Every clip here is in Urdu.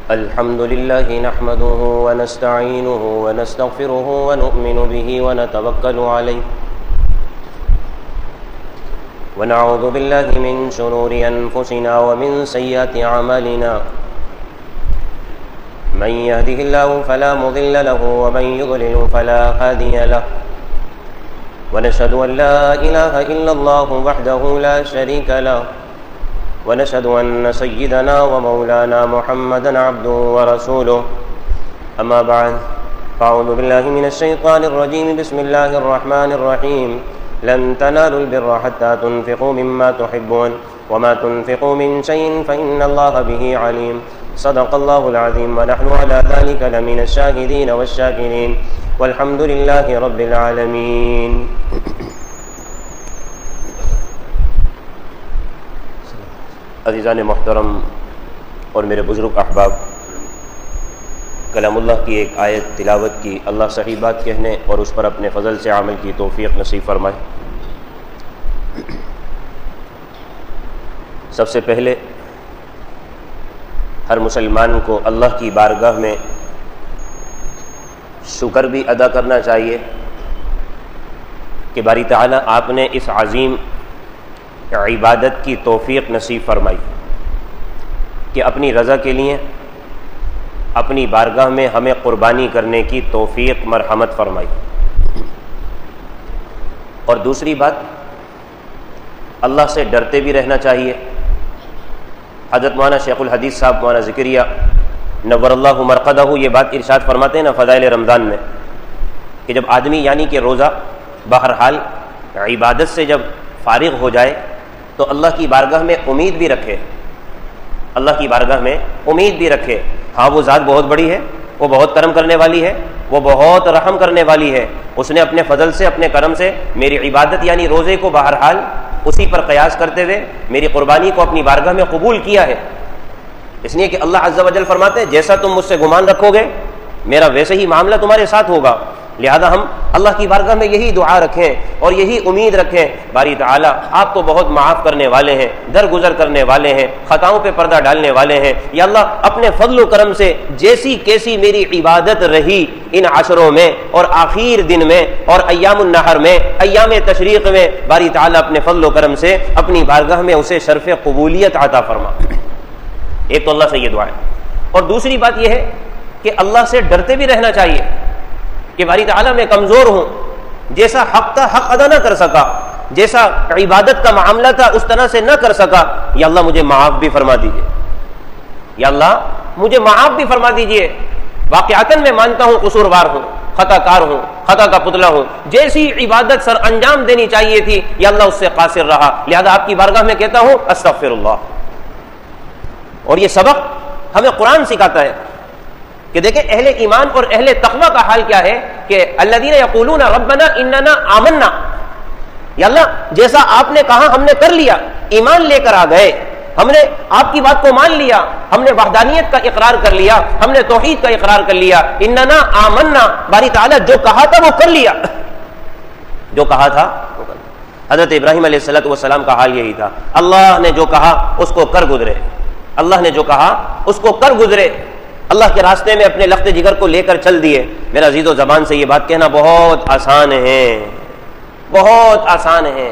الحمد لله نحمده ونستعينه ونستغفره ونؤمن به ونتوكل عليه ونعوذ بالله من شرور أنفسنا ومن سيئات أعمالنا من يهده الله فلا مضل له ومن يضلل فلا هادي له ونشهد أن لا إله إلا الله وحده لا شريك له ونشهد أن سيدنا ومولانا محمدا عبده ورسوله أما بعد فأعوذ بالله من الشيطان الرجيم بسم الله الرحمن الرحيم لن تنالوا البر حتى تنفقوا مما تحبون وما تنفقوا من شيء فإن الله به عليم صدق الله العظيم ونحن على ذلك لمن الشاهدين والشاكرين والحمد لله رب العالمين. عزیزان محترم اور میرے بزرگ احباب، کلام اللہ کی ایک آیت تلاوت کی، اللہ صحیح بات کہنے اور اس پر اپنے فضل سے عمل کی توفیق نصیب فرمائے. سب سے پہلے ہر مسلمان کو اللہ کی بارگاہ میں شکر بھی ادا کرنا چاہیے کہ باری تعالیٰ آپ نے اس عظیم عبادت کی توفیق نصیب فرمائی کہ اپنی رضا کے لیے اپنی بارگاہ میں ہمیں قربانی کرنے کی توفیق مرحمت فرمائی. اور دوسری بات، اللہ سے ڈرتے بھی رہنا چاہیے. حضرت مولانا شیخ الحدیث صاحب مولانا ذکریہ نور اللہ مرقدہ یہ بات ارشاد فرماتے ہیں نا فضائل رمضان میں کہ جب آدمی یعنی کہ روزہ بہرحال عبادت سے جب فارغ ہو جائے تو اللہ کی بارگاہ میں امید بھی رکھے، اللہ کی بارگاہ میں امید بھی رکھے. ہاں وہ ذات بہت بڑی ہے، وہ بہت کرم کرنے والی ہے، وہ بہت رحم کرنے والی ہے. اس نے اپنے فضل سے اپنے کرم سے میری عبادت یعنی روزے کو بہرحال اسی پر قیاس کرتے ہوئے میری قربانی کو اپنی بارگاہ میں قبول کیا ہے. اس لیے کہ اللہ عز و جل فرماتے ہیں جیسا تم مجھ سے گمان رکھو گے میرا ویسے ہی معاملہ تمہارے ساتھ ہوگا. لہذا ہم اللہ کی بارگاہ میں یہی دعا رکھیں اور یہی امید رکھیں، باری تعالیٰ آپ تو بہت معاف کرنے والے ہیں، درگزر کرنے والے ہیں، خطاؤں پہ پردہ ڈالنے والے ہیں. یا اللہ اپنے فضل و کرم سے جیسی کیسی میری عبادت رہی ان عشروں میں اور آخر دن میں اور ایام النحر میں، ایام تشریق میں، باری تعالیٰ اپنے فضل و کرم سے اپنی بارگاہ میں اسے شرف قبولیت عطا فرما. ایک تو اللہ سے یہ دعا ہے. اور دوسری بات یہ ہے کہ اللہ سے ڈرتے بھی رہنا چاہیے کہ باری تعالیٰ میں کمزور ہوں، جیسا حق تھا حق ادا نہ کر سکا، جیسا عبادت کا معاملہ تھا اس طرح سے نہ کر سکا. یا اللہ مجھے معاف بھی فرما دیجئے، یا اللہ مجھے معاف بھی فرما دیجئے. واقعتاً میں مانتا ہوں قصوروار ہوں، خطا کار ہوں، خطا کا پتلا ہوں. جیسی عبادت سر انجام دینی چاہیے تھی یا اللہ اس سے قاصر رہا. لہذا آپ کی بارگاہ میں کہتا ہوں استغفر اللہ. اور یہ سبق ہمیں قرآن سکھاتا ہے کہ دیکھیں اہل ایمان اور اہل تقوی کا حال کیا ہے کہ الذین یقولون ربنا اننا آمنا، یا اللہ جیسا آپ نے کہا ہم نے کر لیا، ایمان لے کر آ گئے، ہم نے آپ کی بات کو مان لیا، ہم نے وحدانیت کا اقرار کر لیا، ہم نے توحید کا اقرار کر لیا. اننا آمنا، باری تعالیٰ جو کہا تھا وہ کر لیا، جو کہا تھا وہ کر لیا. حضرت ابراہیم علیہ السلام کا حال یہی تھا. اللہ نے جو کہا اس کو کر گزرے، اللہ نے جو کہا اس کو کر گزرے. اللہ کے راستے میں اپنے لخت جگر کو لے کر چل دیے. میرا عزیز و زبان سے یہ بات کہنا بہت آسان ہے، بہت آسان ہے.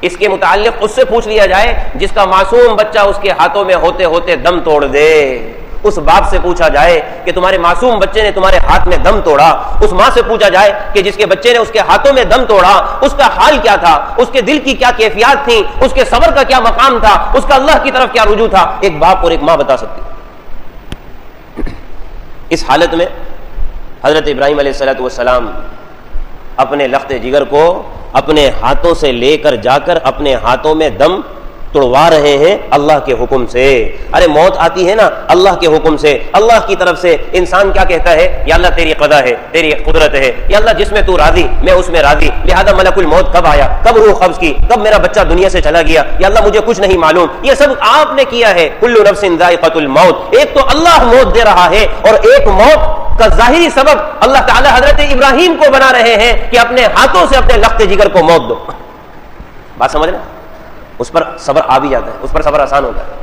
اس کے متعلق اس سے پوچھ لیا جائے جس کا معصوم بچہ اس کے ہاتھوں میں ہوتے ہوتے دم توڑ دے. اس باپ سے پوچھا جائے کہ تمہارے معصوم بچے نے تمہارے ہاتھ میں دم توڑا. اس ماں سے پوچھا جائے کہ جس کے بچے نے اس کے ہاتھوں میں دم توڑا اس کا حال کیا تھا، اس کے دل کی کیا کیفیات تھی، اس کے صبر کا کیا مقام تھا، اس کا اللہ کی طرف کیا رجوع تھا. ایک باپ اور ایک ماں بتا سکتی. اس حالت میں حضرت ابراہیم علیہ السلام اپنے لخت جگر کو اپنے ہاتھوں سے لے کر جا کر اپنے ہاتھوں میں دم توڑوا رہے ہیں اللہ کے حکم سے. ارے موت آتی ہے نا اللہ کے حکم سے، اللہ کی طرف سے. انسان کیا کہتا ہے؟ یا اللہ تیری قضا ہے، تیری قدرت ہے، یا اللہ جس میں تو راضی میں اس میں راضی. لہذا ملک الموت کب آیا، کب روح قبض کی، کب میرا بچہ دنیا سے چلا گیا، یا اللہ مجھے کچھ نہیں معلوم. یہ سب آپ نے کیا ہے. کل نفس ذائقۃ الموت. ایک تو اللہ موت دے رہا ہے اور ایک موت کا ظاہری سبب اللہ تعالی حضرت ابراہیم کو بنا رہے ہیں کہ اپنے ہاتھوں سے اپنے لخت جگر کو موت دو. بات سمجھ رہے ہیں؟ اس پر صبر آ بھی جاتا ہے، اس پر صبر آسان ہوتا ہے،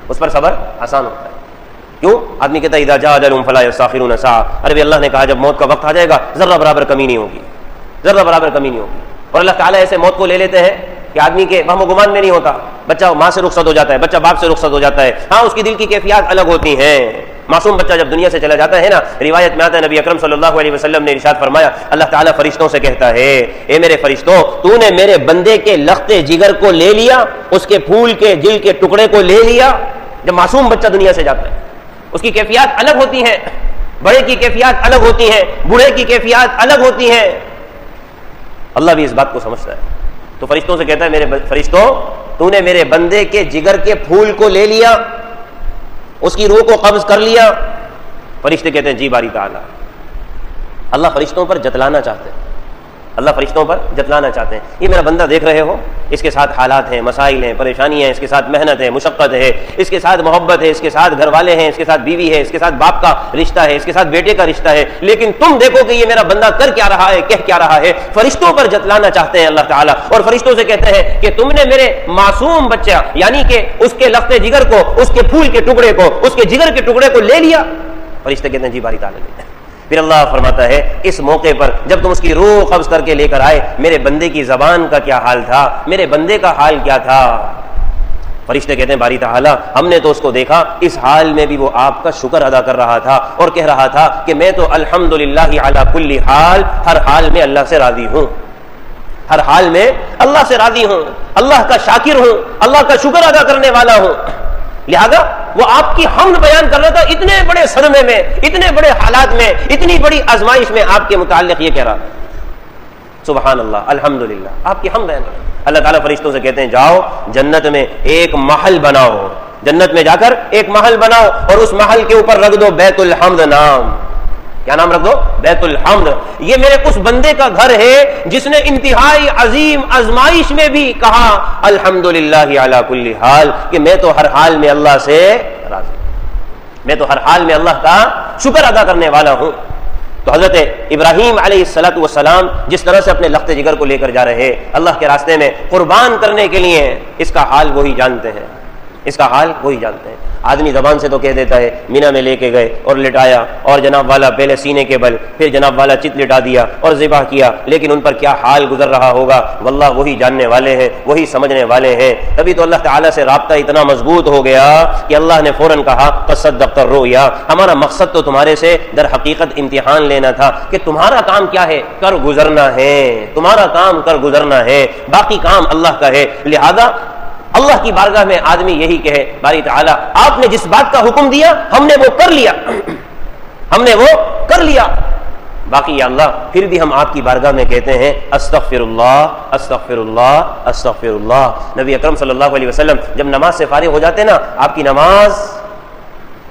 اس پر صبر آسان ہوتا ہے. کیوں؟ آدمی کہتا ہے اذا جاء اجلهم فلا يستاخرون ساعة، ارے اللہ نے کہا جب موت کا وقت آ جائے گا ذرہ برابر کمی نہیں ہوگی، ذرہ برابر کمی نہیں ہوگی. اور اللہ تعالیٰ ایسے موت کو لے لیتے ہیں کہ آدمی کے وہم و گمان میں نہیں ہوتا. بچہ ماں سے رخصت ہو جاتا ہے، بچہ باپ سے رخصت ہو جاتا ہے، ہاں اس کی دل کی کیفیات الگ ہوتی ہیں. معصوم بچہ جب دنیا سے چلا جاتا ہے نا، روایت میں آتا ہے نبی اکرم صلی اللہ علیہ وسلم نے ارشاد فرمایا اللہ تعالیٰ فرشتوں سے کہتا ہے اے میرے فرشتوں، تو نے میرے بندے کے لختے جگر کو لے لیا، اس کے پھول کے دل کے ٹکڑے کو لے لیا. جب معصوم بچہ دنیا سے جاتا ہے اس کی کیفیات الگ ہوتی ہیں، بڑے کی کیفیات الگ ہوتی ہیں، بوڑھے کی کیفیات الگ ہوتی ہیں. اللہ بھی اس بات کو سمجھتا ہے. تو فرشتوں سے کہتا ہے میرے فرشتوں، تو نے میرے بندے کے جگر کے پھول کو لے لیا، اس کی روح کو قبض کر لیا. فرشتے کہتے ہیں جی باری تعالیٰ. اللہ فرشتوں پر جتلانا چاہتے ہیں، اللہ فرشتوں پر جتلانا چاہتے ہیں. یہ میرا بندہ دیکھ رہے ہو، اس کے ساتھ حالات ہیں، مسائل ہیں، پریشانیاں ہیں، اس کے ساتھ محنت ہے، مشقت ہے، اس کے ساتھ محبت ہے، اس کے ساتھ گھر والے ہیں، اس کے ساتھ بیوی ہے، اس کے ساتھ باپ کا رشتہ ہے، اس کے ساتھ بیٹے کا رشتہ ہے، لیکن تم دیکھو کہ یہ میرا بندہ کر کیا رہا ہے، کہہ کیا رہا ہے. فرشتوں پر جتلانا چاہتے ہیں اللہ تعالیٰ، اور فرشتوں سے کہتے ہیں کہ تم نے میرے معصوم بچہ یعنی کہ اس کے لختے جگر کو، اس کے پھول کے ٹکڑے کو، اس کے جگر کے ٹکڑے کو لے لیا. فرشتے کہتے ہیں جی باری تعالیٰ نے. پھر اللہ فرماتا ہے اس موقع پر جب تم اس کی روح قبض کر کے لے کر آئے، میرے بندے کی زبان کا کیا حال تھا، میرے بندے کا حال کیا تھا. فرشتے کہتے ہیں باری تعالیٰ ہم نے تو اس کو دیکھا اس حال میں بھی وہ آپ کا شکر ادا کر رہا تھا اور کہہ رہا تھا کہ میں تو الحمدللہ علی کل حال، ہر حال میں اللہ سے راضی ہوں، ہر حال میں اللہ سے راضی ہوں، اللہ کا شاکر ہوں، اللہ کا شکر ادا کرنے والا ہوں. لہذا وہ آپ کی حمد بیان کر رہا تھا اتنے بڑے صدمے میں، اتنے بڑے حالات میں، اتنی بڑی آزمائش میں آپ کے متعلق یہ کہہ رہا تھا. سبحان اللہ، الحمدللہ، آپ کی حمد بیان کر رہا. اللہ تعالیٰ فرشتوں سے کہتے ہیں جاؤ جنت میں ایک محل بناؤ، جنت میں جا کر ایک محل بناؤ اور اس محل کے اوپر رکھ دو بیت الحمد نام. کیا نام رکھ دو؟ بیت الحمد. یہ میرے اس بندے کا گھر ہے جس نے انتہائی عظیم آزمائش میں بھی کہا الحمدللہ علی کل حال، کہ میں تو ہر حال میں اللہ سے راضی ہوں، میں تو ہر حال میں اللہ کا شکر ادا کرنے والا ہوں. تو حضرت ابراہیم علیہ الصلوۃ والسلام جس طرح سے اپنے لخت جگر کو لے کر جا رہے اللہ کے راستے میں قربان کرنے کے لیے، اس کا حال وہی جانتے ہیں، اس کا حال وہی جانتے ہیں. آدمی زبان سے تو کہہ دیتا ہے مینا میں لے کے گئے اور لٹایا اور جناب والا پہلے سینے کے بل، پھر جناب والا چت لٹا دیا اور ذبح کیا، لیکن ان پر کیا حال گزر رہا ہوگا واللہ وہی جاننے والے ہیں، وہی سمجھنے والے ہیں. تبھی تو اللہ تعالیٰ سے رابطہ اتنا مضبوط ہو گیا کہ اللہ نے فوراً کہا قد صدقت الرؤیا. ہمارا مقصد تو تمہارے سے در حقیقت امتحان لینا تھا کہ تمہارا کام کیا ہے، کر گزرنا ہے، تمہارا کام کر گزرنا ہے، باقی کام اللہ کا ہے. لہذا اللہ کی بارگاہ میں آدمی یہی کہے باری تعالیٰ آپ نے جس بات کا حکم دیا ہم نے وہ کر لیا، ہم نے وہ کر لیا، باقی یا اللہ پھر بھی ہم آپ کی بارگاہ میں کہتے ہیں استغفر اللہ استغفر اللہ استغفر اللہ. نبی اکرم صلی اللہ علیہ وسلم جب نماز سے فارغ ہو جاتے نا، آپ کی نماز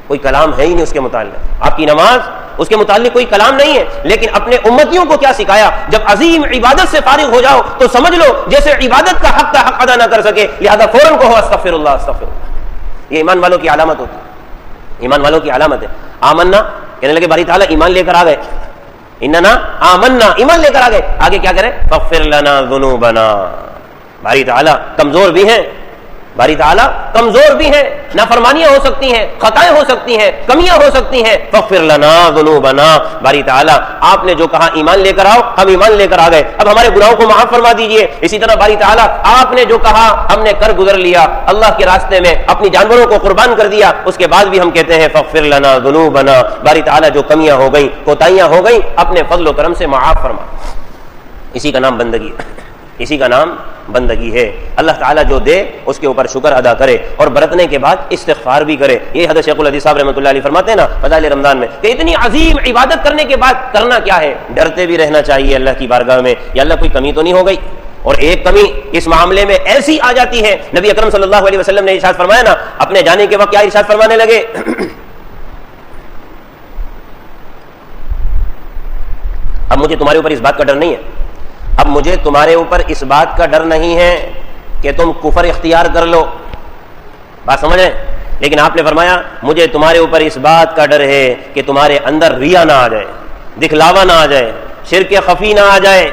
کوئی کلام ہے ہی نہیں اس کے متعلق، آپ کی نماز اس کے متعلق کوئی کلام نہیں ہے، لیکن اپنے امتیوں کو کیا سکھایا، جب عظیم عبادت سے فارغ ہو جاؤ تو سمجھ لو جیسے عبادت کا حق ادا نہ کر سکے، لہذا فوراً کہو استغفر اللہ استغفر اللہ. یہ ایمان والوں کی علامت ہوتی ہے، ایمان والوں کی علامت ہے. آمنا کہنے لگے باری تعالیٰ ایمان لے کر آ گئے، اننا آمنا ایمان لے کر آ گئے، آگے کیا کرے فاغفر لنا ذنوبنا. باری تعالیٰ کمزور بھی ہیں، باری تعالیٰ کمزور بھی ہیں، نافرمانیاں ہو سکتی ہیں، خطائیں ہو سکتی ہیں، کمیاں ہو سکتی ہیں. فاغفر لنا ذنوبنا. باری تعالیٰ آپ نے جو کہا ایمان لے کر آؤ، ہم ایمان لے کر آ گئے، اب ہمارے گناہوں کو معاف فرما دیجئے. اسی طرح باری تعالیٰ آپ نے جو کہا ہم نے کر گزر لیا، اللہ کے راستے میں اپنی جانوروں کو قربان کر دیا، اس کے بعد بھی ہم کہتے ہیں فاغفر لنا ذنوبنا. باری تعالیٰ جو کمیاں ہو گئیں، کوتاہیاں ہو گئیں، اپنے فضل و کرم سے معاف فرما. اسی کا نام بندگی، اسی کا نام بندگی ہے. اللہ تعالیٰ جو دے اس کے اوپر شکر ادا کرے اور برتنے کے بعد استغفار بھی کرے. یہ حضرت شیخ الحدیث صاحب رحمۃ اللہ علیہ فرماتے ہیں نا فضائل رمضان میں کہ اتنی عظیم عبادت کرنے کے بعد کرنا کیا ہے، ڈرتے بھی رہنا چاہیے اللہ کی بارگاہ میں، یا اللہ کوئی کمی تو نہیں ہو گئی. اور ایک کمی اس معاملے میں ایسی آ جاتی ہے، نبی اکرم صلی اللہ علیہ وسلم نے ارشاد فرمایا نا، اپنے جانے کے وقت کیا ارشاد فرمانے لگے اب مجھے تمہارے اوپر اس بات کا ڈر نہیں ہے، اب مجھے تمہارے اوپر اس بات کا ڈر نہیں ہے کہ تم کفر اختیار کر لو، بات سمجھ رہے ہیں، لیکن آپ نے فرمایا مجھے تمہارے اوپر اس بات کا ڈر ہے کہ تمہارے اندر ریا نہ آ جائے، دکھلاوا نہ آ جائے، شرک خفی نہ آ جائے.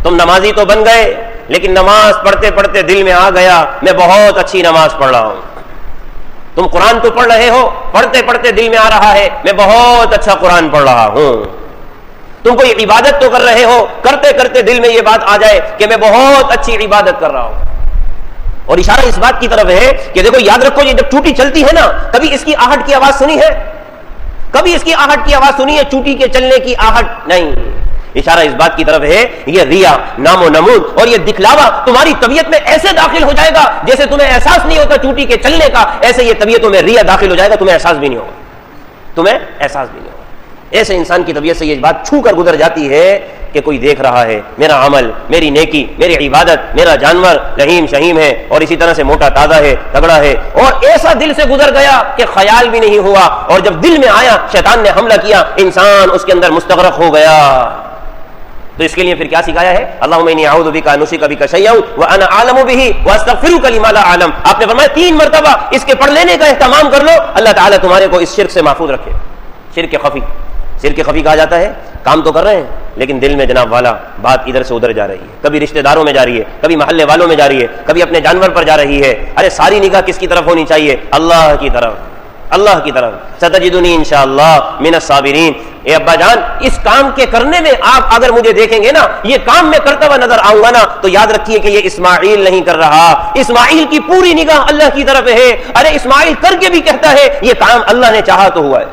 تم نمازی تو بن گئے لیکن نماز پڑھتے پڑھتے دل میں آ گیا میں بہت اچھی نماز پڑھ رہا ہوں، تم قرآن تو پڑھ رہے ہو، پڑھتے پڑھتے دل میں آ رہا ہے میں بہت اچھا قرآن پڑھ رہا ہوں. تم کوئی عبادت تو کر رہے ہو، کرتے کرتے دل میں یہ بات آ جائے کہ میں بہت اچھی عبادت کر رہا ہوں. اور اشارہ اس بات کی طرف ہے کہ دیکھو یاد رکھو، یہ جب چوٹی چلتی ہے نا، کبھی اس کی آہٹ کی آواز سنی ہے؟ کبھی اس کی آہٹ کی آواز سنی ہے؟ چوٹی کے چلنے کی آہٹ نہیں. اشارہ اس بات کی طرف ہے یہ ریا، نام و نمود اور یہ دکھلاوا تمہاری طبیعت میں ایسے داخل ہو جائے گا جیسے تمہیں احساس نہیں ہوتا چوٹی کے چلنے کا، ایسے یہ طبیعتوں میں ریا داخل ہو جائے گا، تمہیں احساس بھی نہیں ہوگا، تمہیں احساس بھی نہیں ہوگا. ایسے انسان کی طبیعت سے یہ بات چھو کر گزر جاتی ہے کہ کوئی دیکھ رہا ہے، میرا عمل، میری نیکی، میری عبادت، میرا جانور رحیم شہیم ہے اور اسی طرح سے موٹا تازہ ہے، تگڑا ہے، اور ایسا دل سے گزر گیا کہ خیال بھی نہیں ہوا، اور جب دل میں آیا شیطان نے حملہ کیا، انسان اس کے اندر مستغرق ہو گیا. تو اس کے لیے پھر کیا سکھایا ہے؟ اللہم انی اعوذ بک ان اشرک بک شیئا وانا اعلم بہ واستغفرک لما لا اعلم. آپ نے فرمایا 3 مرتبہ اس کے پڑھ لینے کا اہتمام کر لو، اللہ تعالیٰ تمہارے کو اس شرک سے محفوظ رکھے. شرک خفی، شرک خفی کہا جاتا ہے کام تو کر رہے ہیں لیکن دل میں جناب والا بات ادھر سے ادھر جا رہی ہے، کبھی رشتہ داروں میں جا رہی ہے، کبھی محلے والوں میں جا رہی ہے، کبھی اپنے جانور پر جا رہی ہے. ارے ساری نگاہ کس کی طرف ہونی چاہیے؟ اللہ کی طرف، اللہ کی طرف. ستجدنی انشاءاللہ من الصابرین. اے ابا جان، اس کام کے کرنے میں آپ اگر مجھے دیکھیں گے نا، یہ کام میں کرتا ہوا نظر آؤں گا نا، تو یاد رکھیے کہ یہ اسماعیل نہیں کر رہا، اسماعیل کی پوری نگاہ اللہ کی طرف ہے. ارے اسماعیل کر کے بھی کہتا ہے یہ کام اللہ نے چاہا تو ہوا ہے،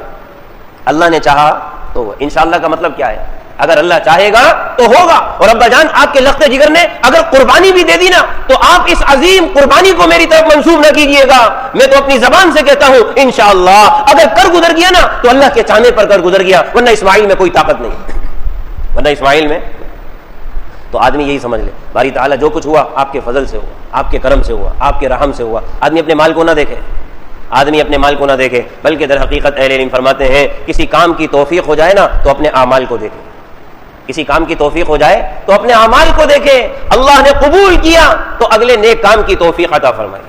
اللہ نے چاہا تو ہوا. انشاءاللہ کا مطلب کیا ہے؟ اگر اللہ چاہے گا تو ہوگا. اور ابا جان آپ کے لخت جگر نے اگر قربانی بھی دے دی نا، تو آپ اس عظیم قربانی کو میری طرف منسوب نہ کیجئے گا. میں تو اپنی زبان سے کہتا ہوں انشاءاللہ اگر کر گزر گیا نا تو اللہ کے چاہنے پر کر گزر گیا، ورنہ اسماعیل میں کوئی طاقت نہیں، ورنہ اسماعیل میں. تو آدمی یہی سمجھ لے باری تعالیٰ جو کچھ ہوا آپ کے فضل سے ہوا، آپ کے کرم سے ہوا، آپ کے رحم سے ہوا. آدمی اپنے مال کو نہ دیکھے، آدمی اپنے مال کو نہ دیکھے، بلکہ در حقیقت اہل علم فرماتے ہیں کسی کام کی توفیق ہو جائے نا تو اپنے اعمال کو دیکھے. کسی کام کی توفیق ہو جائے تو اپنے اعمال کو دیکھے. اللہ نے قبول کیا تو اگلے نیک کام کی توفیق عطا فرمائی.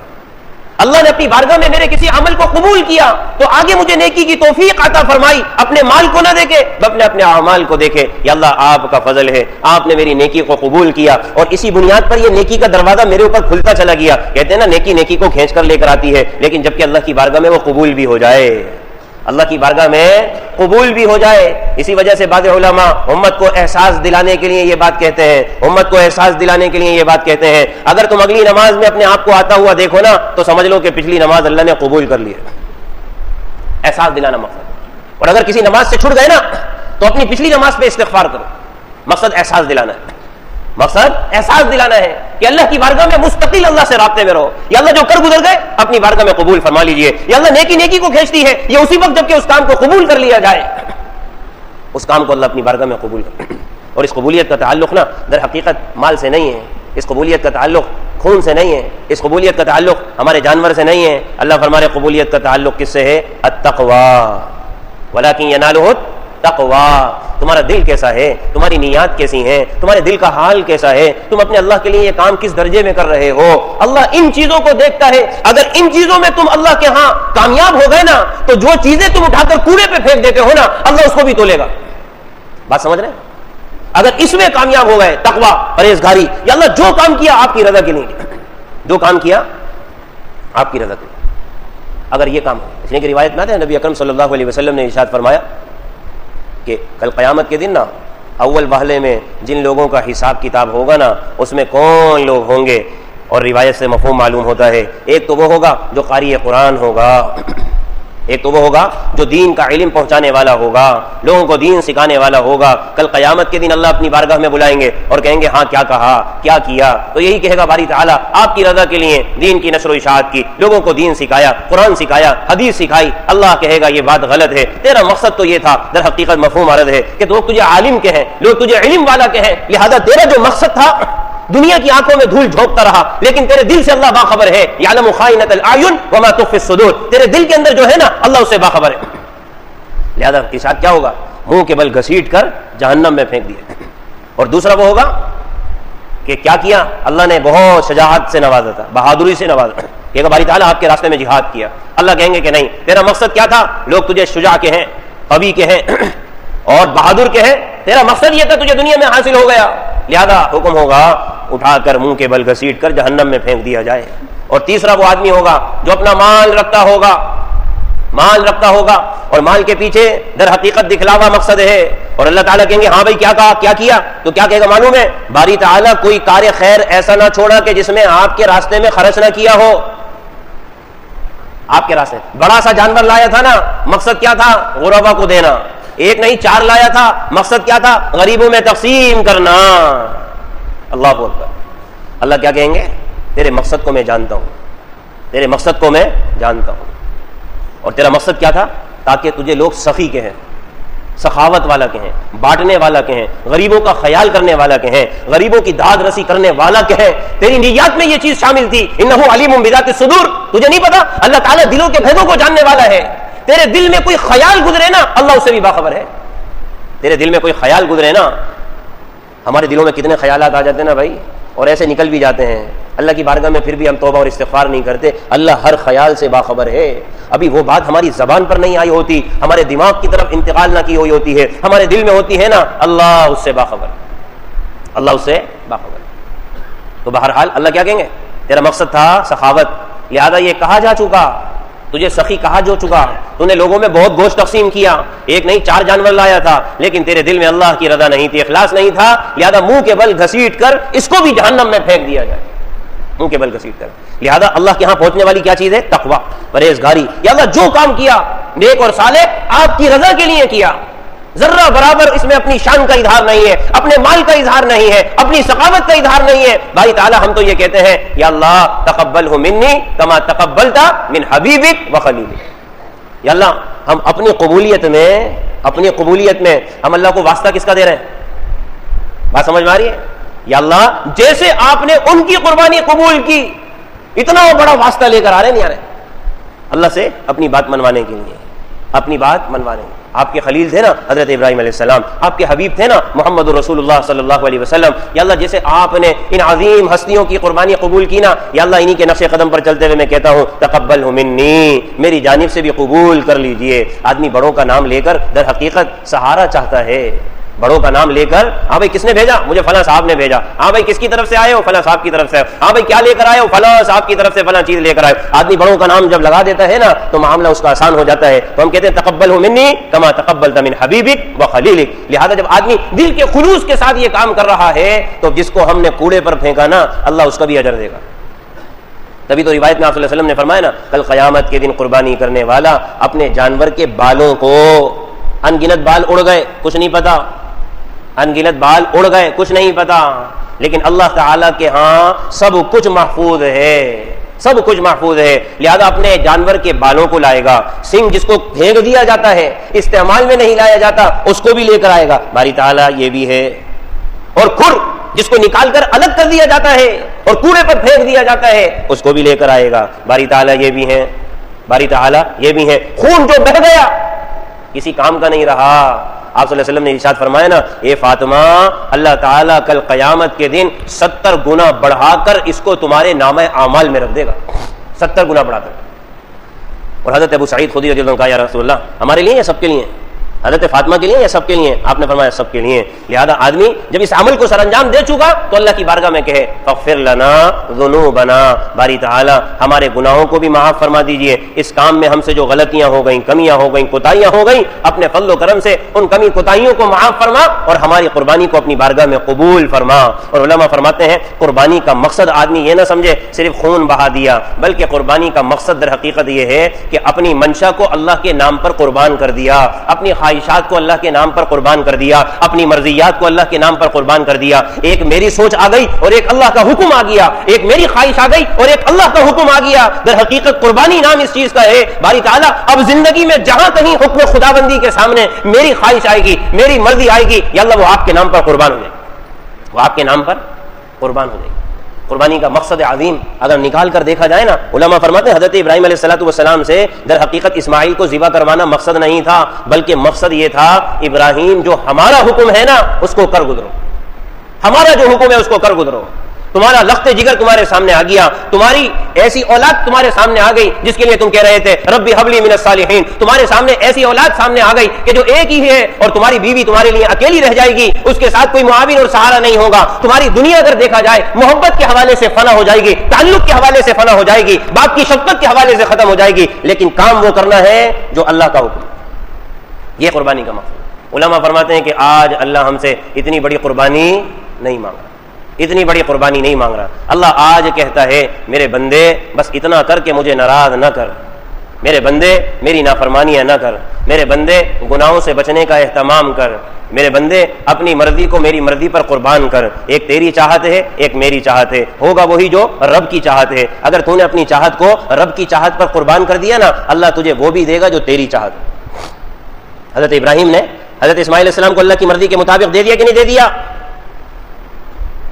اللہ نے اپنی بارگاہ میں میرے کسی عمل کو قبول کیا تو آگے مجھے نیکی کی توفیق عطا فرمائی. اپنے مال کو نہ دیکھے، اپنے اعمال کو دیکھے. یا اللہ آپ کا فضل ہے، آپ نے میری نیکی کو قبول کیا اور اسی بنیاد پر یہ نیکی کا دروازہ میرے اوپر کھلتا چلا گیا. کہتے ہیں نا نیکی نیکی کو کھینچ کر لے کر آتی ہے، لیکن جبکہ اللہ کی بارگاہ میں وہ قبول بھی ہو جائے، اللہ کی بارگاہ میں قبول بھی ہو جائے. اسی وجہ سے بعض علماء امت کو احساس دلانے کے لیے یہ بات کہتے ہیں، امت کو احساس دلانے کے لیے یہ بات کہتے ہیں اگر تم اگلی نماز میں اپنے آپ کو آتا ہوا دیکھو نا تو سمجھ لو کہ پچھلی نماز اللہ نے قبول کر لی ہے. احساس دلانا مقصد. اور اگر کسی نماز سے چھوٹ گئے نا تو اپنی پچھلی نماز پہ استغفار کرو. مقصد احساس دلانا ہے، مقصد احساس دلانا ہے کہ اللہ کی بارگاہ میں مستقل اللہ سے رابطے میں رہو. یا اللہ جو کر گزر گئے اپنی بارگاہ میں قبول فرما لیجئے. یا اللہ نیکی نیکی کو کھینچتی ہے، یہ اسی وقت جب کہ اس کام کو قبول کر لیا جائے، اس کام کو اللہ اپنی بارگاہ میں قبول کر. اور اس قبولیت کا تعلق نا در حقیقت مال سے نہیں ہے، اس قبولیت کا تعلق خون سے نہیں ہے، اس قبولیت کا تعلق ہمارے جانور سے نہیں ہے. اللہ فرمائے قبولیت کا تعلق کس سے ہے؟ التقوی. ولکن ینالہ التقوی. تمہارا دل کیسا ہے، تمہاری نیات کیسی ہیں، تمہارے دل کا حال کیسا ہے، تم اپنے اللہ کے لیے یہ کام کس درجے میں کر رہے ہو. اللہ ان چیزوں کو دیکھتا ہے. اگر ان چیزوں میں تم اللہ کے ہاں کامیاب ہو گئے نا تو جو چیزیں تم اٹھا کر کوڑے پہ پھینک دیتے ہو نا اللہ اس کو بھی تولے گا. بات سمجھ رہے ہیں؟ اگر اس میں کامیاب ہو گئے، تقوی، پرہیزگاری، یا اللہ جو کام کیا آپ کی رضا کے لیے، جو کام کیا آپ کی رضا کے لیے، اگر یہ کام ہو. اس لیے کہ روایت میں آتا ہے نبی اکرم صلی اللہ علیہ وسلم نے ارشاد فرمایا کہ کل قیامت کے دن نا اول وہلے میں جن لوگوں کا حساب کتاب ہوگا نا اس میں کون لوگ ہوں گے. اور روایت سے مفہوم معلوم ہوتا ہے ایک تو وہ ہوگا جو قاری قرآن ہوگا، ایک تو وہ ہوگا جو دین کا علم پہنچانے والا ہوگا، لوگوں کو دین سکھانے والا ہوگا. کل قیامت کے دن اللہ اپنی بارگاہ میں بلائیں گے اور کہیں گے ہاں کیا کہا، کیا کیا. تو یہی کہے گا باری تعالیٰ آپ کی رضا کے لیے دین کی نشر و اشاعت کی، لوگوں کو دین سکھایا، قرآن سکھایا، حدیث سکھائی. اللہ کہے گا یہ بات غلط ہے، تیرا مقصد تو یہ تھا. در حقیقت مفہوم عرض ہے کہ لوگ تجھے عالم کہیں، لوگ تجھے علم والا کہیں، لہذا تیرا جو مقصد تھا دنیا کی آنکھوں میں دھول جھونکتا رہا، لیکن تیرے دل سے اللہ باخبر ہے. یعلم خائنۃ الاعین وما تخفی الصدور. تیرے دل کے اندر جو ہے نا اللہ اس سے باخبر ہے. لہذا کے ساتھ کیا ہوگا؟ منہ کے بل گھسیٹ کر جہنم میں پھینک دیا. اور دوسرا وہ ہوگا کہ کیا کیا؟ اللہ نے بہت شجاعت سے نوازا تھا، بہادری سے نوازا. کہ باری تعالیٰ آپ کے راستے میں جہاد کیا. اللہ کہیں گے کہ نہیں، تیرا مقصد کیا تھا؟ لوگ تجھے شجاع کہیں، قوی کہیں اور بہادر کہیں، تیرا مقصد یہ تھا تجھے دنیا میں حاصل ہو گیا. لہذا حکم ہوگا اٹھا کر منہ کے بل گھسیٹ کر جہنم میں پھینک دیا جائے. اور تیسرا وہ آدمی ہوگا جو اپنا مال رکھتا ہوگا اور مال کے پیچھے در حقیقت دکھلاوا مقصد ہے، اور اللہ تعالیٰ کہیں گے ہاں بھائی کیا کہا، کیا کیا؟ تو کیا کہے گا معلوم ہے؟ باری تعالیٰ کوئی کار خیر ایسا نہ چھوڑا کہ جس میں آپ کے راستے میں خرچ نہ کیا ہو۔ آپ کے راستے بڑا سا جانور لایا تھا نا، مقصد کیا تھا؟ غربا کو دینا۔ ایک نہیں 4 لایا تھا، مقصد کیا تھا؟ غریبوں میں تقسیم کرنا۔ اللہ اکبر۔ اللہ کیا کہیں گے؟ تیرے مقصد کو میں جانتا ہوں، تیرے مقصد کو میں جانتا ہوں۔ اور تیرا مقصد کیا تھا؟ تاکہ تجھے لوگ سخی کہیں، سخاوت والا کہیں، بانٹنے والا کہیں، غریبوں کا خیال کرنے والا کہیں، غریبوں کی داد رسی کرنے والا کہیں۔ تیری نیات میں یہ چیز شامل تھی، انہ علیم بذات الصدور۔ تجھے نہیں پتا اللہ تعالیٰ دلوں کے بھیدوں کو جاننے والا ہے؟ تیرے دل میں کوئی خیال گزرے نا، اللہ اس سے بھی باخبر ہے۔ تیرے دل میں کوئی خیال گزرے نا، ہمارے دلوں میں کتنے خیالات آ جاتے ہیں نا بھائی، اور ایسے نکل بھی جاتے ہیں اللہ کی بارگاہ میں، پھر بھی ہم توبہ اور استغفار نہیں کرتے۔ اللہ ہر خیال سے باخبر ہے۔ ابھی وہ بات ہماری زبان پر نہیں آئی ہوتی، ہمارے دماغ کی طرف انتقال نہ کی ہوئی ہوتی ہے، ہمارے دل میں ہوتی ہے نا، اللہ اس سے باخبر، اللہ اس سے باخبر۔ تو بہرحال اللہ کیا کہیں گے؟ تیرا مقصد تھا سخاوت، لہذا یہ کہا جا چکا، تجھے سخی کہا جو چکا، تو نے لوگوں میں بہت گوشت تقسیم کیا، ایک نہیں 4 جانور لایا تھا، لیکن تیرے دل میں اللہ کی رضا نہیں تھی، اخلاص نہیں تھا، لہذا منہ کے بل گھسیٹ کر اس کو بھی جہنم میں پھینک دیا جائے، منہ کے بل گھسیٹ کر۔ لہذا اللہ کے ہاں پہنچنے والی کیا چیز ہے؟ تقوی، پرہیزگاری۔ یا اللہ جو کام کیا نیک اور صالح آپ کی رضا کے لیے کیا، ذرہ برابر اس میں اپنی شان کا اظہار نہیں ہے، اپنے مال کا اظہار نہیں ہے، اپنی ثقافت کا اظہار نہیں ہے۔ بھائی تعالیٰ ہم تو یہ کہتے ہیں یا اللہ تقبلہ منی کما تقبلت من حبیبک و خلیلک۔ یا اللہ ہم اپنی قبولیت میں ہم اللہ کو واسطہ کس کا دے رہے ہیں؟ بات سمجھ میں آ رہی ہے؟ یا اللہ جیسے آپ نے ان کی قربانی قبول کی، اتنا بڑا واسطہ لے کر آ رہے نہیں آ رہے اللہ سے اپنی بات منوانے کے لیے، اپنی بات منوانے کے لیے۔ آپ کے خلیل تھے نا حضرت ابراہیم علیہ السلام، آپ کے حبیب تھے نا محمد رسول اللہ صلی اللہ علیہ وسلم۔ یا اللہ جیسے آپ نے ان عظیم ہستیوں کی قربانی قبول کی نا، یا اللہ انہی کے نقش قدم پر چلتے ہوئے میں کہتا ہوں تقبلہ منی، میری جانب سے بھی قبول کر لیجئے۔ آدمی بڑوں کا نام لے کر در حقیقت سہارا چاہتا ہے، بڑوں کا نام لے کر، ہاں بھائی کس نے بھیجا؟ مجھے فلاں صاحب نے بھیجا۔ ہاں بھائی کس کی طرف سے آئے ہو؟ فلاں صاحب کی طرف سے۔ ہاں بھائی کیا لے کر آئے ہو؟ فلاں صاحب کی طرف سے فلاں چیز لے کر آئے۔ آدمی بڑوں کا نام جب لگا دیتا ہے نا تو معاملہ اس کا آسان ہو جاتا ہے۔ تو ہم کہتے ہیں تقبلہ منی کما تقبلت من حبیبک و خلیلک۔ لہذا جب آدمی دل کے خلوص کے ساتھ یہ کام کر رہا ہے تو جس کو ہم نے کوڑے پر پھینکا نا، اللہ اس کا بھی اجر دے گا۔ تبھی تو روایت میں آپ صلی اللہ علیہ وسلم نے فرمایا نا، کل قیامت کے دن قربانی کرنے والا اپنے جانور کے بالوں کو، ان گنت بال اڑ گئے کچھ نہیں پتا، ان گنت بال اڑ گئے کچھ نہیں پتا، لیکن اللہ تعالیٰ کے ہاں سب کچھ محفوظ ہے، سب کچھ محفوظ ہے۔ لہذا اپنے جانور کے بالوں کو لائے گا، سنگ جس کو پھینک دیا جاتا ہے، استعمال میں نہیں لایا جاتا، اس کو بھی لے کر آئے گا باری تعالیٰ، یہ بھی ہے۔ اور کھر جس کو نکال کر الگ کر دیا جاتا ہے اور کوڑے پر پھینک دیا جاتا ہے، اس کو بھی لے کر آئے گا باری تعالیٰ، یہ بھی ہے، باری تعالیٰ یہ بھی ہے۔ خون جو بہہ گیا کسی کام کا نہیں رہا، آپ صلی اللہ علیہ وسلم نے ارشاد فرمایا نا، اے فاطمہ اللہ تعالیٰ کل قیامت کے دن 70 گنا بڑھا کر اس کو تمہارے نامہ اعمال میں رکھ دے گا، 70 گنا بڑھا کر۔ اور حضرت ابو سعید خدری رضی اللہ عنہ کہا یا رسول اللہ ہمارے لیے یا سب کے لیے؟ حضرت فاطمہ کے لیے یا سب کے لیے؟ آپ نے فرمایا سب کے لیے۔ لہذا آدمی جب اس عمل کو سر انجام دے چکا تو اللہ کی بارگاہ میں کہے فاغفر لنا ذنوبنا، باری تعالیٰ ہمارے گناہوں کو بھی معاف فرما دیجئے، اس کام میں ہم سے جو غلطیاں ہو گئیں، کمیاں ہو گئیں، کوتاہیاں ہو گئیں، اپنے فضل و کرم سے ان کمی کوتاہیوں کو معاف فرما اور ہماری قربانی کو اپنی بارگاہ میں قبول فرما۔ اور علماء فرماتے ہیں قربانی کا مقصد آدمی یہ نہ سمجھے صرف خون بہا دیا، بلکہ قربانی کا مقصد در حقیقت یہ ہے کہ اپنی منشا کو اللہ کے نام پر قربان کر دیا، اپنی خواہشات کو اللہ کے نام پر قربان کر دیا، اپنی مرضیات کو اللہ کے نام پر قربان کر دیا۔ ایک میری سوچ آ گئی اور ایک اللہ کا حکم آ گیا، ایک میری خواہش آ گئی اور ایک اللہ کا حکم آ گیا۔ در حقیقت قربانی نام اس چیز کا ہے باری تعالیٰ اب زندگی میں جہاں کہیں حکم خدابندی کے سامنے میری خواہش آئے گی، میری مرضی آئے گی، یا اللہ وہ آپ کے نام پر قربان ہو جائے گی، وہ آپ کے نام پر قربان ہو جائے گی۔ قربانی کا مقصد عظیم اگر نکال کر دیکھا جائے نا، علماء فرماتے ہیں حضرت ابراہیم علیہ السلام سے در حقیقت اسماعیل کو ذبح کروانا مقصد نہیں تھا، بلکہ مقصد یہ تھا ابراہیم جو ہمارا حکم ہے نا اس کو کر گزرو، ہمارا جو حکم ہے اس کو کر گزرو۔ تمہارا لخت جگر تمہارے سامنے آ گیا, تمہاری ایسی اولاد تمہارے سامنے آ گئی جس کے لیے تم کہہ رہے تھے ربی حبلی من الصالحین, تمہارے سامنے ایسی اولاد سامنے آ گئی کہ جو ایک ہی ہے اور تمہاری بیوی تمہارے لیے اکیلی رہ جائے گی, اس کے ساتھ کوئی معاون اور سہارا نہیں ہوگا. تمہاری دنیا اگر دیکھا جائے محبت کے حوالے سے فنا ہو جائے گی, تعلق کے حوالے سے فنا ہو جائے گی, باپ کی شفقت کے حوالے سے ختم ہو جائے گی, لیکن کام وہ کرنا ہے جو اللہ کا حکم. یہ قربانی کا مقصد. علماء فرماتے ہیں کہ آج اللہ ہم سے اتنی بڑی قربانی نہیں مانگ رہا, اتنی بڑی قربانی نہیں مانگ رہا. اللہ آج کہتا ہے میرے بندے بس اتنا کر کے مجھے ناراض نہ کر, میرے بندے میری نافرمانیاں نہ کر, میرے بندے گناہوں سے بچنے کا اہتمام کر, میرے بندے اپنی مرضی کو میری مرضی پر قربان کر. ایک تیری چاہت ہے, ایک میری چاہت ہے, ہوگا وہی جو رب کی چاہت ہے. اگر تو نے اپنی چاہت کو رب کی چاہت پر قربان کر دیا نا, اللہ تجھے وہ بھی دے گا جو تیری چاہت ہے. حضرت ابراہیم نے حضرت اسماعیل علیہ السلام کو اللہ کی مرضی کے مطابق دے دیا کہ نہیں دے دیا؟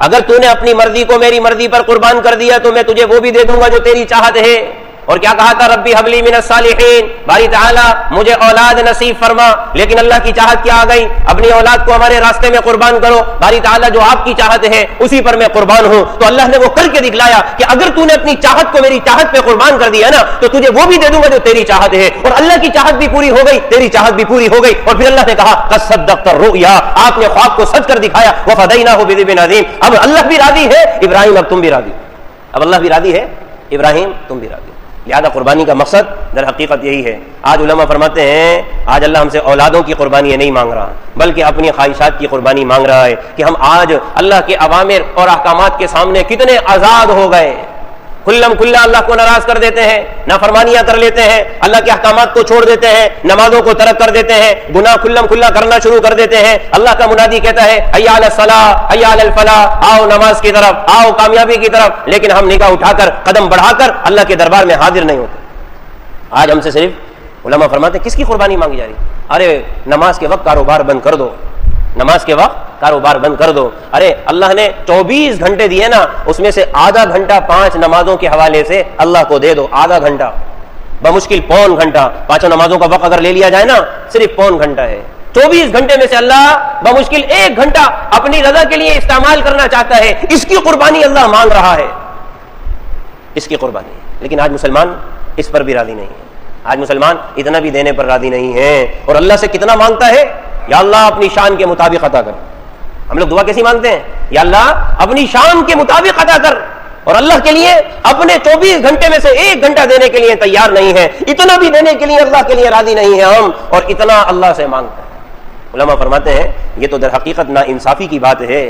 اگر تو نے اپنی مرضی کو میری مرضی پر قربان کر دیا تو میں تجھے وہ بھی دے دوں گا جو تیری چاہت ہے. اور کیا کہا تھا؟ ربی حبلی من الصالحین, باری تعالیٰ مجھے اولاد نصیب فرما. لیکن اللہ کی چاہت کیا آ گئی؟ اپنی اولاد کو ہمارے راستے میں قربان کرو. باری تعالیٰ جو آپ کی چاہت ہے اسی پر میں قربان ہوں. تو اللہ نے وہ کر کے دکھلایا کہ اگر تو نے اپنی چاہت کو میری چاہت پہ قربان کر دیا نا تو تجھے وہ بھی دے دوں گا جو تیری چاہت ہے. اور اللہ کی چاہت بھی پوری ہو گئی, تیری چاہت بھی پوری ہو گئی. اور پھر اللہ نے کہا قد صدقت الرؤیا, آپ نے خواب کو سچ کر دکھایا. وفدیناہ بذبح عظیم, اب اللہ بھی راضی ہے, ابراہیم اب تم بھی راضی. اب اللہ بھی راضی ہے, ابراہیم تم بھی راضی. لہذا قربانی کا مقصد در حقیقت یہی ہے. آج علماء فرماتے ہیں آج اللہ ہم سے اولادوں کی قربانی نہیں مانگ رہا بلکہ اپنی خواہشات کی قربانی مانگ رہا ہے کہ ہم آج اللہ کے اوامر اور احکامات کے سامنے کتنے آزاد ہو گئے. کھلم کھلا اللہ کو ناراض کر دیتے ہیں, نافرمانیاں کر لیتے ہیں, اللہ کے احکامات کو چھوڑ دیتے ہیں, نمازوں کو ترک کر دیتے ہیں, گناہ کھلم کھلا کرنا شروع کر دیتے ہیں. اللہ کا منادی کہتا ہے حی علی الصلاۃ حی علی الفلاح, آؤ نماز کی طرف, آؤ کامیابی کی طرف, لیکن ہم نگاہ اٹھا کر قدم بڑھا کر اللہ کے دربار میں حاضر نہیں ہوتے. آج ہم سے صرف علماء فرماتے ہیں کس کی قربانی مانگی جا رہی؟ ارے نماز کے وقت کاروبار بند کر دو, نماز کے وقت کاروبار بند کر دو. ارے اللہ نے 24 گھنٹے دیے نا, اس میں سے آدھا گھنٹہ 5 نمازوں کے حوالے سے اللہ کو دے دو. آدھا گھنٹہ, بمشکل پون گھنٹہ, 5 نمازوں کا وقت اگر لے لیا جائے نا صرف پون گھنٹہ ہے. 24 گھنٹے میں سے اللہ بمشکل 1 گھنٹہ اپنی رضا کے لیے استعمال کرنا چاہتا ہے. اس کی قربانی اللہ مانگ رہا ہے, اس کی قربانی. لیکن آج مسلمان اس پر بھی راضی نہیں ہے. آج مسلمان اتنا بھی دینے پر راضی نہیں ہے. اور اللہ سے کتنا مانگتا ہے؟ یا اللہ اپنی شان کے مطابق عطا کر. ہم لوگ دعا کیسی مانگتے ہیں؟ یا اللہ اپنی شان کے مطابق عطا کر. اور اللہ کے لیے اپنے 24 گھنٹے میں سے 1 گھنٹہ دینے کے لیے تیار نہیں ہے. اتنا بھی دینے کے لیے اللہ کے لیے راضی نہیں ہے ہم, اور اتنا اللہ سے مانگتے ہیں. علماء فرماتے ہیں یہ تو در حقیقت نا انصافی کی بات ہے,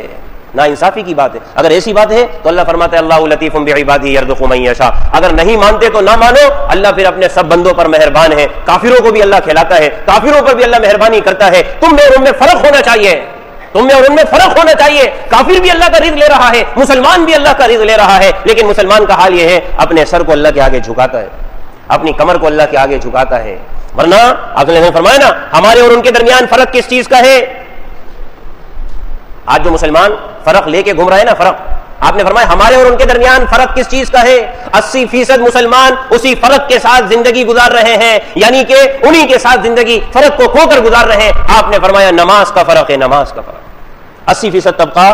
نا انصافی کی بات ہے. اگر ایسی بات ہے تو اللہ فرماتا ہے اللہ لطیف بعبادہ یرزق من یشاء. اگر نہیں مانتے تو نہ مانو, اللہ پھر اپنے سب بندوں پر مہربان ہے. کافروں کو بھی اللہ کھلاتا ہے, کافروں پر بھی اللہ مہربانی کرتا ہے. تم میں اور ان میں فرق ہونا چاہیے, تم میں اور ان میں فرق ہونا چاہیے. کافر بھی اللہ کا رزق لے رہا ہے, مسلمان بھی اللہ کا رزق لے رہا ہے, لیکن مسلمان کا حال یہ ہے اپنے سر کو اللہ کے آگے جھکاتا ہے, اپنی کمر کو اللہ کے آگے جھکاتا ہے. ورنہ اگلے نے فرمایا نا ہمارے اور ان کے درمیان فرق کس چیز کا ہے؟ آج جو مسلمان فرق لے کے گھوم رہا ہے نا, فرق, آپ نے فرمایا ہمارے اور ان کے درمیان فرق کس چیز کا ہے؟ 80% مسلمان اسی فرق کے ساتھ زندگی گزار رہے ہیں, یعنی کہ انہی کے ساتھ زندگی فرق کو کھو کر گزار رہے ہیں. آپ نے فرمایا نماز کا فرق ہے, نماز کا فرق. 80% طبقہ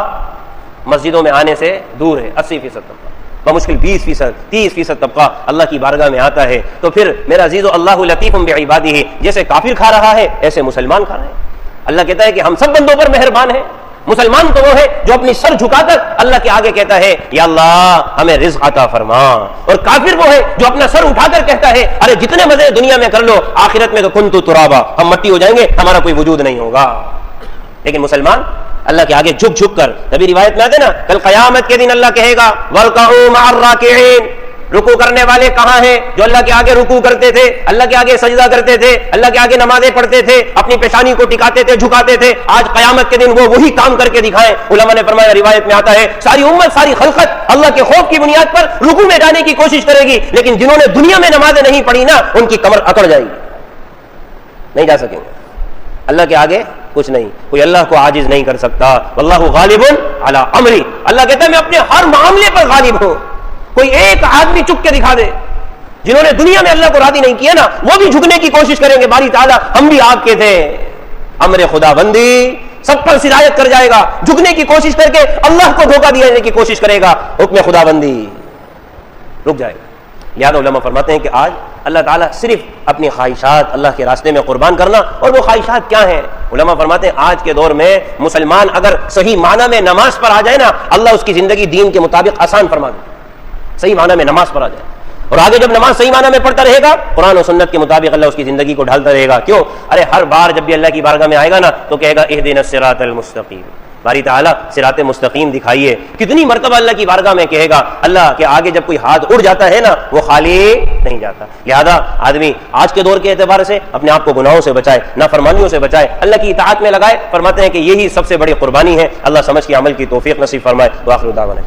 مسجدوں میں آنے سے دور ہے, 80% طبقہ, بمشکل 20%, 30% طبقہ اللہ کی بارگاہ میں آتا ہے. تو پھر میرا عزیز اللہ لطیف بعبادہ, جیسے کافر کھا رہا ہے ایسے مسلمان کھا رہے ہیں. اللہ کہتا ہے کہ ہم سب بندوں پر مہربان ہیں. مسلمان تو وہ ہے جو اپنی سر جھکا کر اللہ کے آگے کہتا ہے یا اللہ ہمیں رزق عطا فرما, اور کافر وہ ہے جو اپنا سر اٹھا کر کہتا ہے ارے جتنے مزے دنیا میں کر لو, آخرت میں تو کنتو ترابا, ہم مٹی ہو جائیں گے, ہمارا کوئی وجود نہیں ہوگا. لیکن مسلمان اللہ کے آگے جھک جھک کر, نبی روایت میں آتے نا کل قیامت کے دن اللہ کہے گا وَارْكَعُوا مَعَ الرَّاكِعِينَ, رکوع کرنے والے کہاں ہیں جو اللہ کے آگے رکوع کرتے تھے, اللہ کے آگے سجدہ کرتے تھے, اللہ کے آگے نمازیں پڑھتے تھے, اپنی پیشانی کو ٹکاتے تھے, جھکاتے تھے. آج قیامت کے دن وہ وہی کام کر کے دکھائیں. علماء نے فرمایا روایت میں آتا ہے ساری امت, ساری خلقت اللہ کے خوف کی بنیاد پر رکوع میں جانے کی کوشش کرے گی, لیکن جنہوں نے دنیا میں نمازیں نہیں پڑھی نا ان کی کمر اکڑ جائے گی, نہیں جا سکیں گے. اللہ کے آگے کچھ نہیں, کوئی اللہ کو عاجز نہیں کر سکتا. واللہ غالب علی امری, اللہ کہتا ہے میں اپنے ہر معاملے پر غالب ہوں. کوئی ایک آدمی چک کے دکھا دے, جنہوں نے دنیا میں اللہ کو راضی نہیں کیا نا وہ بھی جھکنے کی کوشش کریں گے, باری تعالیٰ ہم بھی آپ کے تھے. امر خدا بندی سب پر سرایت کر جائے گا، جھکنے کی کوشش کر کے اللہ کو دھوکہ دینے کی کوشش کرے گا، حکم خدا بندی رک جائے گا۔ لہذا علماء فرماتے ہیں کہ آج اللہ تعالیٰ صرف اپنی خواہشات اللہ کے راستے میں قربان کرنا، اور وہ خواہشات کیا ہیں؟ علماء فرماتے ہیں آج کے دور میں مسلمان اگر صحیح معنی میں نماز پر آ جائے نا، اللہ اس کی زندگی دین کے مطابق آسان فرما دے، صحیح معنی میں نماز پر آ جائے، اور آگے جب نماز صحیح معنی میں پڑھتا رہے گا قرآن و سنت کے مطابق اللہ اس کی زندگی کو ڈھالتا رہے گا۔ کیوں؟ ارے ہر بار جب بھی اللہ کی بارگاہ میں آئے گا نا تو کہے گا اہدنا الصراط المستقیم، باری تعالیٰ صراط مستقیم دکھائیے۔ کتنی مرتبہ اللہ کی بارگاہ میں کہے گا، اللہ کے آگے جب کوئی ہاتھ اڑ جاتا ہے نا وہ خالی نہیں جاتا۔ لہذا آدمی آج کے دور کے اعتبار سے اپنے آپ کو گناہوں سے بچائے، نافرمانیوں سے بچائے، اللہ کی اطاعت میں لگائے۔ فرماتے ہیں کہ یہی سب سے بڑی قربانی ہے۔ اللہ سمجھ کے عمل کی توفیق نصیب فرمائے۔ وآخر دعوانا